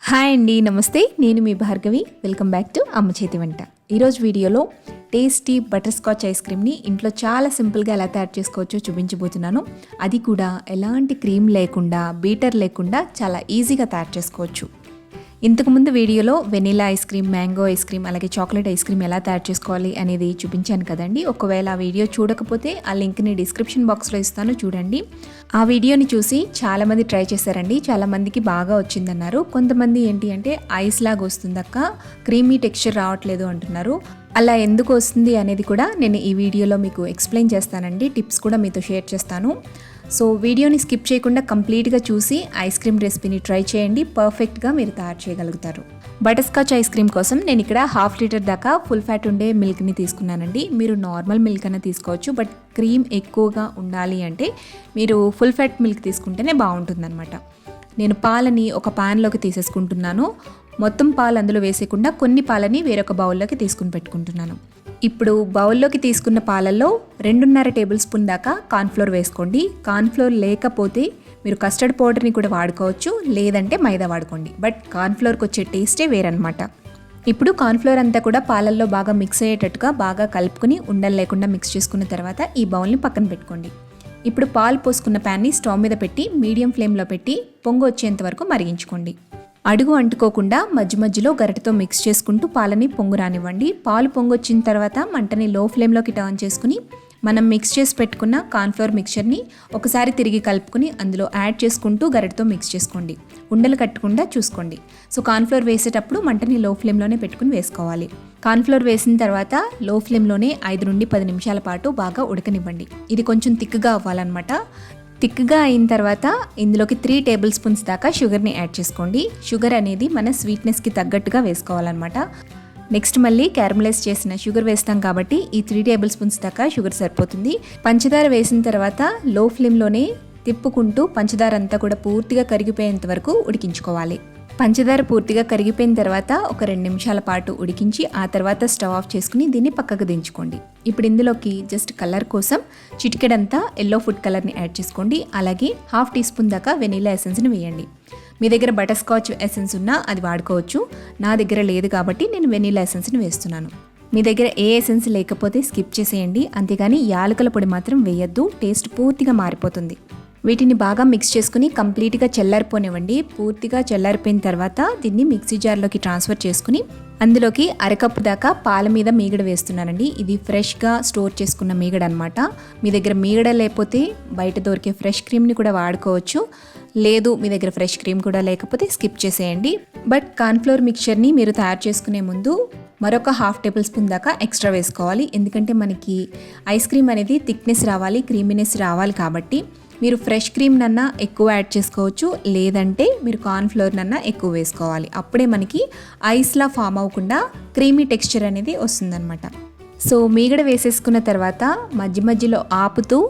Hi అండి, నమస్తే. నేను మీ భార్గవి. వెల్కమ్ బ్యాక్ టు అమ్మ చేతి వంట. ఈరోజు వీడియోలో టేస్టీ బటర్ స్కాచ్ ఐస్ క్రీమ్ని ఇంట్లో చాలా సింపుల్గా ఎలా తయారు చేసుకోవచ్చో చూపించబోతున్నాను. అది కూడా ఎలాంటి క్రీమ్ లేకుండా, బీటర్ లేకుండా చాలా ఈజీగా తయారు చేసుకోవచ్చు. ఇంతకుముందు వీడియోలో vanilla ice cream, mango ice cream, అలాగే చాక్లెట్ ఐస్ క్రీమ్ ఎలా తయారు చేసుకోవాలి అనేది చూపించాను కదండి. ఒకవేళ ఆ వీడియో చూడకపోతే ఆ లింక్ని డిస్క్రిప్షన్ బాక్స్లో ఇస్తాను, చూడండి. ఆ వీడియోని చూసి చాలామంది ట్రై చేశారండి. చాలామందికి బాగా వచ్చిందన్నారు. కొంతమంది ఏంటి అంటే ఐస్ లాగా వస్తుందక్క, క్రీమీ టెక్స్చర్ రావట్లేదు అంటున్నారు. అలా ఎందుకు వస్తుంది అనేది కూడా నేను ఈ వీడియోలో మీకు ఎక్స్ప్లెయిన్ చేస్తానండి. టిప్స్ కూడా మీతో షేర్ చేస్తాను. సో వీడియోని స్కిప్ చేయకుండా కంప్లీట్గా చూసి ఐస్ క్రీమ్ రెసిపీని ట్రై చేయండి. పర్ఫెక్ట్గా మీరు తయారు చేయగలుగుతారు. బటర్ స్కాచ్ ఐస్ క్రీమ్ కోసం నేను ఇక్కడ 1/2 లీటర్ దాకా ఫుల్ ఫ్యాట్ ఉండే మిల్క్ని తీసుకున్నానండి. మీరు నార్మల్ మిల్క్ అయినా తీసుకోవచ్చు, బట్ క్రీమ్ ఎక్కువగా ఉండాలి అంటే మీరు ఫుల్ ఫ్యాట్ మిల్క్ తీసుకుంటేనే బాగుంటుందన్నమాట. నేను పాలని ఒక ప్యాన్లోకి తీసేసుకుంటున్నాను. మొత్తం పాలు అందులో వేసేయకుండా కొన్ని పాలని వేరొక బౌల్లోకి తీసుకుని పెట్టుకుంటున్నాను. ఇప్పుడు బౌల్లోకి తీసుకున్న పాలల్లో 2.5 టేబుల్ స్పూన్ దాకా కార్న్ఫ్లోర్ వేసుకోండి. కార్న్ఫ్లోర్ లేకపోతే మీరు కస్టర్డ్ పౌడర్ని కూడా వాడుకోవచ్చు, లేదంటే మైదా వాడుకోండి. బట్ కార్న్ఫ్లోర్కి వచ్చే టేస్టే వేరనమాట. ఇప్పుడు కార్న్ఫ్లోర్ అంతా కూడా పాలల్లో బాగా మిక్స్ అయ్యేటట్టుగా బాగా కలుపుకొని ఉండలు లేకుండా మిక్స్ చేసుకున్న తర్వాత ఈ బౌల్ని పక్కన పెట్టుకోండి. ఇప్పుడు పాలు పోసుకున్న ప్యాన్ని స్టవ్ మీద పెట్టి మీడియం ఫ్లేమ్లో పెట్టి పొంగు వచ్చేంత వరకు మరిగించుకోండి. అడుగు అంటుకోకుండా మధ్య మధ్యలో గరిటెతో మిక్స్ చేసుకుంటూ పాలని పొంగు రానివ్వండి. పాలు పొంగొచ్చిన తర్వాత మంటని లో ఫ్లేమ్లోకి టర్న్ చేసుకుని మనం మిక్స్ చేసి పెట్టుకున్న కార్న్ఫ్లోర్ మిక్చర్ని ఒకసారి తిరిగి కలుపుకుని అందులో యాడ్ చేసుకుంటూ గరిటెతో మిక్స్ చేసుకోండి. ఉండలు కట్టకుండా చూసుకోండి. సో కార్న్ఫ్లోర్ వేసేటప్పుడు మంటని లో ఫ్లేమ్లోనే పెట్టుకుని వేసుకోవాలి. కార్న్ఫ్లోర్ వేసిన తర్వాత లో ఫ్లేమ్లోనే 5 నుండి 10 నిమిషాల పాటు బాగా ఉడకనివ్వండి. ఇది కొంచెం థిక్గా అవ్వాలన్నమాట. థిక్గా అయిన తర్వాత ఇందులోకి 3 టేబుల్ స్పూన్స్ దాకా షుగర్ని యాడ్ చేసుకోండి. షుగర్ అనేది మన స్వీట్నెస్కి తగ్గట్టుగా వేసుకోవాలన్నమాట. నెక్స్ట్ మళ్ళీ క్యారమలైజ్ చేసిన షుగర్ వేస్తాం కాబట్టి ఈ 3 టేబుల్ స్పూన్స్ దాకా షుగర్ సరిపోతుంది. పంచదార వేసిన తర్వాత లో ఫ్లేమ్లోనే తిప్పుకుంటూ పంచదార అంతా కూడా పూర్తిగా కరిగిపోయేంత వరకు ఉడికించుకోవాలి. పంచదార పూర్తిగా కరిగిపోయిన తర్వాత ఒక 2 నిమిషాల పాటు ఉడికించి ఆ తర్వాత స్టవ్ ఆఫ్ చేసుకుని దీన్ని పక్కకు దించుకోండి. ఇప్పుడు ఇందులోకి జస్ట్ కలర్ కోసం చిటికెడంతా ఎల్లో ఫుడ్ కలర్ని యాడ్ చేసుకోండి. అలాగే 1/2 టీ స్పూన్ దాకా వెనీలా ఎసెన్స్ని వేయండి. మీ దగ్గర బటర్ స్కాచ్ ఎసెన్స్ ఉన్నా అది వాడుకోవచ్చు. నా దగ్గర లేదు కాబట్టి నేను వెనీలా ఎసెన్స్ని వేస్తున్నాను. మీ దగ్గర ఏ ఎసెన్స్ లేకపోతే స్కిప్ చేసేయండి. అంతేగాని యాలకుల పొడి మాత్రం వేయద్దు, టేస్ట్ పూర్తిగా మారిపోతుంది. వీటిని బాగా మిక్స్ చేసుకుని కంప్లీట్గా చల్లారిపోనివ్వండి. పూర్తిగా చల్లారిపోయిన తర్వాత దీన్ని మిక్సీ జార్లోకి ట్రాన్స్ఫర్ చేసుకుని అందులోకి 1/2 కప్పు దాకా పాల మీద మీగడ వేస్తున్నానండి. ఇది ఫ్రెష్గా స్టోర్ చేసుకున్న మీగడ అనమాట. మీ దగ్గర మీగడ లేకపోతే బయట దొరికే ఫ్రెష్ క్రీమ్ని కూడా వాడుకోవచ్చు. లేదు మీ దగ్గర ఫ్రెష్ క్రీమ్ కూడా లేకపోతే స్కిప్ చేసేయండి. బట్ కార్న్ఫ్లోర్ మిక్చర్ని మీరు తయారు చేసుకునే ముందు మరొక 1/2 టేబుల్ స్పూన్ దాకా ఎక్స్ట్రా వేసుకోవాలి. ఎందుకంటే మనకి ఐస్ క్రీమ్ అనేది థిక్నెస్ రావాలి, క్రీమీనెస్ రావాలి కాబట్టి మీరు ఫ్రెష్ క్రీమ్ నన్నా ఎక్కువ యాడ్ చేసుకోవచ్చు, లేదంటే మీరు కార్న్ఫ్లోర్ నన్నా ఎక్కువ వేసుకోవాలి. అప్పుడే మనకి ఐస్లా ఫామ్ అవ్వకుండా క్రీమీ టెక్స్చర్ అనేది వస్తుందన్నమాట. సో మీగడ వేసేసుకున్న తర్వాత మధ్య మధ్యలో ఆపుతూ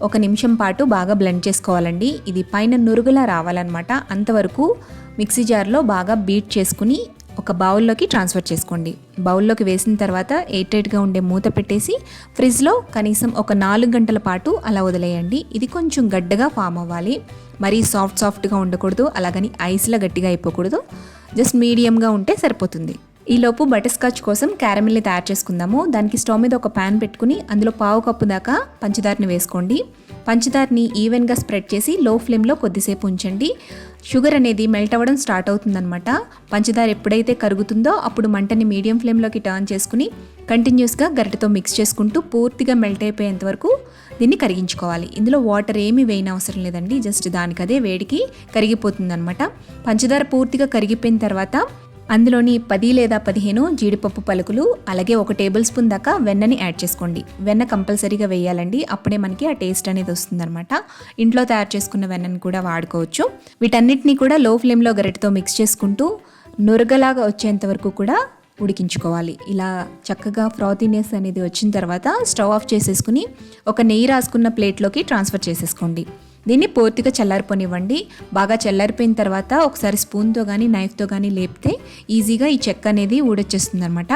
1 నిమిషం పాటు బాగా బ్లెండ్ చేసుకోవాలండి. ఇది పైన నురుగులా రావాలన్నమాట. అంతవరకు మిక్సీ జార్లో బాగా బీట్ చేసుకుని ఒక బౌల్లోకి ట్రాన్స్ఫర్ చేసుకోండి. బౌల్లోకి వేసిన తర్వాత ఎయిర్టైట్గా ఉండే మూత పెట్టేసి ఫ్రిడ్జ్లో కనీసం ఒక 4 గంటల పాటు అలా వదిలేయండి. ఇది కొంచెం గడ్డగా ఫామ్ అవ్వాలి. మరీ సాఫ్ట్గా ఉండకూడదు, అలాగని ఐస్లా గట్టిగా అయిపోకూడదు. జస్ట్ మీడియంగా ఉంటే సరిపోతుంది. ఈలోపు బటర్ స్కాచ్ కోసం క్యారమిల్ని తయారు చేసుకుందాము. దానికి స్టవ్ మీద ఒక ప్యాన్ పెట్టుకుని అందులో 1/2 కప్పు దాకా పంచదారని వేసుకోండి. పంచదారని ఈవెన్గా స్ప్రెడ్ చేసి లో ఫ్లేమ్లో కొద్దిసేపు ఉంచండి. షుగర్ అనేది మెల్ట్ అవ్వడం స్టార్ట్ అవుతుందన్నమాట. పంచదార ఎప్పుడైతే కరుగుతుందో అప్పుడు మంటని మీడియం ఫ్లేమ్లోకి టర్న్ చేసుకుని కంటిన్యూస్గా గరిటెతో మిక్స్ చేసుకుంటూ పూర్తిగా మెల్ట్ అయిపోయేంత వరకు దీన్ని కరిగించుకోవాలి. ఇందులో వాటర్ ఏమీ వేయనవసరం లేదండి, జస్ట్ దానికదే వేడికి కరిగిపోతుందన్నమాట. పంచదార పూర్తిగా కరిగిపోయిన తర్వాత అందులోని 10 లేదా 15 జీడిపప్పు పలుకులు, అలాగే 1 టేబుల్ స్పూన్ దాకా వెన్నని యాడ్ చేసుకోండి. వెన్న కంపల్సరీగా వేయాలండి, అప్పుడే మనకి ఆ టేస్ట్ అనేది వస్తుందన్నమాట. ఇంట్లో తయారు చేసుకున్న వెన్నని కూడా వాడుకోవచ్చు. వీటన్నిటిని కూడా లో ఫ్లేమ్లో గరిటెతో మిక్స్ చేసుకుంటూ నురగలాగా వచ్చేంత వరకు కూడా ఉడికించుకోవాలి. ఇలా చక్కగా ఫ్రాతీనెస్ అనేది వచ్చిన తర్వాత స్టవ్ ఆఫ్ చేసేసుకుని ఒక నెయ్యి రాసుకున్న ప్లేట్లోకి ట్రాన్స్ఫర్ చేసేసుకోండి. దీన్ని పూర్తిగా చల్లారిపోనివ్వండి. బాగా చల్లారిపోయిన తర్వాత ఒకసారి స్పూన్తో కానీ నైఫ్తో కానీ లేపితే ఈజీగా ఈ చెక్క అనేది ఊడొచ్చేస్తుంది అనమాట.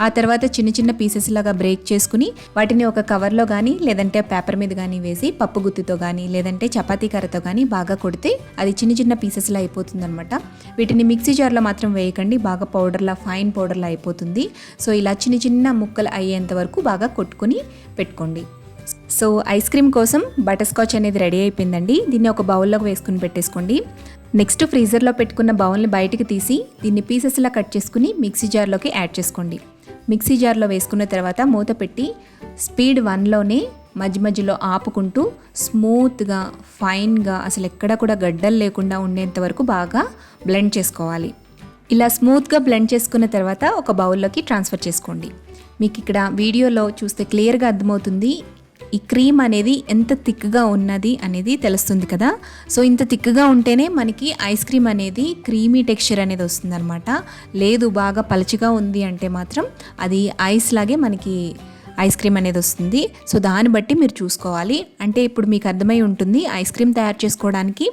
ఆ తర్వాత చిన్న చిన్న పీసెస్ లాగా బ్రేక్ చేసుకుని వాటిని ఒక కవర్లో కానీ లేదంటే పేపర్ మీద కానీ వేసి పప్పు గుత్తితో కానీ లేదంటే చపాతీ కర్రతో కానీ బాగా కొడితే అది చిన్న చిన్న పీసెస్లా అయిపోతుంది అనమాట. వీటిని మిక్సీ జార్లో మాత్రం వేయకండి, బాగా పౌడర్లా ఫైన్ పౌడర్లా అయిపోతుంది. సో ఇలా చిన్న చిన్న ముక్కలు అయ్యేంత వరకు బాగా కొట్టుకుని పెట్టుకోండి. సో ఐస్ క్రీమ్ కోసం బటర్ స్కాచ్ అనేది రెడీ అయిపోయిందండి. దీన్ని ఒక బౌల్లోకి వేసుకుని పెట్టేసుకోండి. నెక్స్ట్ ఫ్రీజర్లో పెట్టుకున్న బౌల్ని బయటికి తీసి దీన్ని పీసెస్లా కట్ చేసుకుని మిక్సీ జార్లోకి యాడ్ చేసుకోండి. మిక్సీ జార్లో వేసుకున్న తర్వాత మూత పెట్టి స్పీడ్ 1లోనే మధ్య మధ్యలో ఆపుకుంటూ స్మూత్గా ఫైన్గా అసలు ఎక్కడ కూడా గడ్డలు లేకుండా ఉండేంత వరకు బాగా బ్లెండ్ చేసుకోవాలి. ఇలా స్మూత్గా బ్లెండ్ చేసుకున్న తర్వాత ఒక బౌల్లోకి ట్రాన్స్ఫర్ చేసుకోండి. మీకు ఇక్కడ వీడియోలో చూస్తే క్లియర్గా అర్థమవుతుంది ఈ క్రీమ్ అనేది ఎంత థిక్గా ఉన్నది అనేది తెలుస్తుంది కదా. సో ఇంత థిక్గా ఉంటేనే మనకి ఐస్ క్రీమ్ అనేది క్రీమీ టెక్స్చర్ అనేది వస్తుంది అనమాట. లేదు బాగా పలచగా ఉంది అంటే మాత్రం అది ఐస్ లాగే మనకి ఐస్ క్రీమ్ అనేది వస్తుంది. సో దాన్ని బట్టి మీరు చూసుకోవాలి. అంటే ఇప్పుడు మీకు అర్థమై ఉంటుంది ఐస్ క్రీమ్ తయారు చేసుకోవడానికి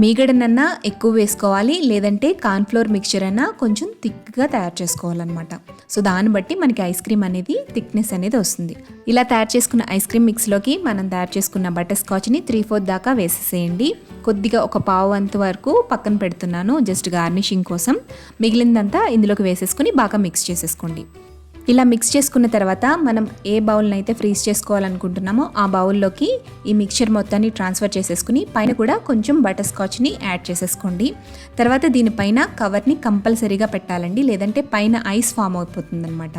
మీగడనన్నా ఎక్కువ వేసుకోవాలి, లేదంటే కార్న్ఫ్లోర్ మిక్చర్ అయినా కొంచెం థిక్గా తయారు చేసుకోవాలన్నమాట. సో దాన్ని బట్టి మనకి ఐస్ క్రీమ్ అనేది థిక్నెస్ అనేది వస్తుంది. ఇలా తయారు చేసుకున్న ఐస్ క్రీమ్ మిక్స్లోకి మనం తయారు చేసుకున్న బటర్ స్కాచ్ని 3/4 దాకా వేసేసేయండి. కొద్దిగా ఒక పావు వంతు వరకు పక్కన పెడుతున్నాను జస్ట్ గార్నిషింగ్ కోసం. మిగిలిందంతా ఇందులోకి వేసేసుకుని బాగా మిక్స్ చేసేసుకోండి. ఇలా మిక్స్ చేసుకున్న తర్వాత మనం ఏ బౌల్ని అయితే ఫ్రీజ్ చేసుకోవాలనుకుంటున్నామో ఆ బౌల్లోకి ఈ మిక్చర్ మొత్తాన్ని ట్రాన్స్ఫర్ చేసేసుకుని పైన కూడా కొంచెం బటర్ స్కాచ్ని యాడ్ చేసేసుకోండి. తర్వాత దీనిపైన కవర్ని కంపల్సరీగా పెట్టాలండి, లేదంటే పైన ఐస్ ఫామ్ అయిపోతుందన్నమాట.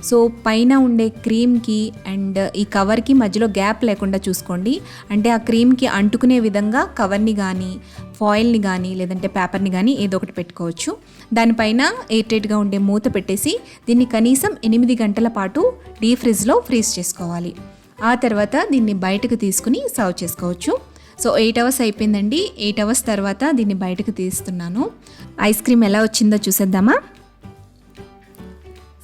సో పైన ఉండే క్రీమ్కి అండ్ ఈ కవర్కి మధ్యలో గ్యాప్ లేకుండా చూసుకోండి. అంటే ఆ క్రీమ్కి అంటుకునే విధంగా కవర్ని కానీ ఫాయిల్ని కానీ లేదంటే పేపర్ని కానీ ఏదో ఒకటి పెట్టుకోవచ్చు. దానిపైన ఎయిర్ టైట్గా ఉండే మూత పెట్టేసి దీన్ని కనీసం 8 గంటల పాటు డీప్ ఫ్రిడ్జ్లో ఫ్రీజ్ చేసుకోవాలి. ఆ తర్వాత దీన్ని బయటకు తీసుకుని సర్వ్ చేసుకోవచ్చు. సో 8 అవర్స్ అయిపోయిందండి. 8 అవర్స్ తర్వాత దీన్ని బయటకు తీస్తున్నాను. ఐస్ క్రీమ్ ఎలా వచ్చిందో చూసేద్దామా.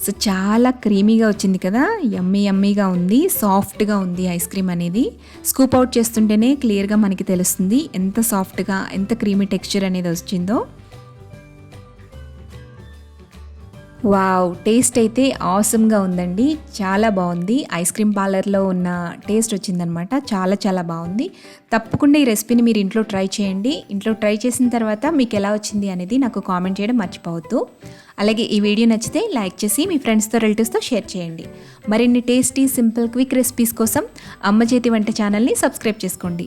సో చాలా క్రీమీగా వచ్చింది కదా, యమ్మీగా ఉంది, సాఫ్ట్గా ఉంది ఐస్ క్రీమ్ అనేది. స్కూప్ అవుట్ చేస్తుంటేనే క్లియర్గా మనకి తెలుస్తుంది ఎంత సాఫ్ట్గా ఎంత క్రీమీ టెక్స్చర్ అనేది వచ్చిందో. వావ్, టేస్ట్ అయితే ఆసమ్గా ఉందండి, చాలా బాగుంది. ఐస్ క్రీమ్ పార్లర్లో ఉన్న టేస్ట్ వచ్చిందనమాట. చాలా బాగుంది. తప్పకుండా ఈ రెసిపీని మీరు ఇంట్లో ట్రై చేయండి. ఇంట్లో ట్రై చేసిన తర్వాత మీకు ఎలా వచ్చింది అనేది నాకు కామెంట్ చేయడం మర్చిపోవద్దు. అలాగే ఈ వీడియో నచ్చితే లైక్ చేసి మీ ఫ్రెండ్స్తో రిలేటివ్స్తో షేర్ చేయండి. మరిన్ని టేస్టీ సింపుల్ క్విక్ రెసిపీస్ కోసం అమ్మ చేతి వంట ఛానల్ని సబ్స్క్రైబ్ చేసుకోండి.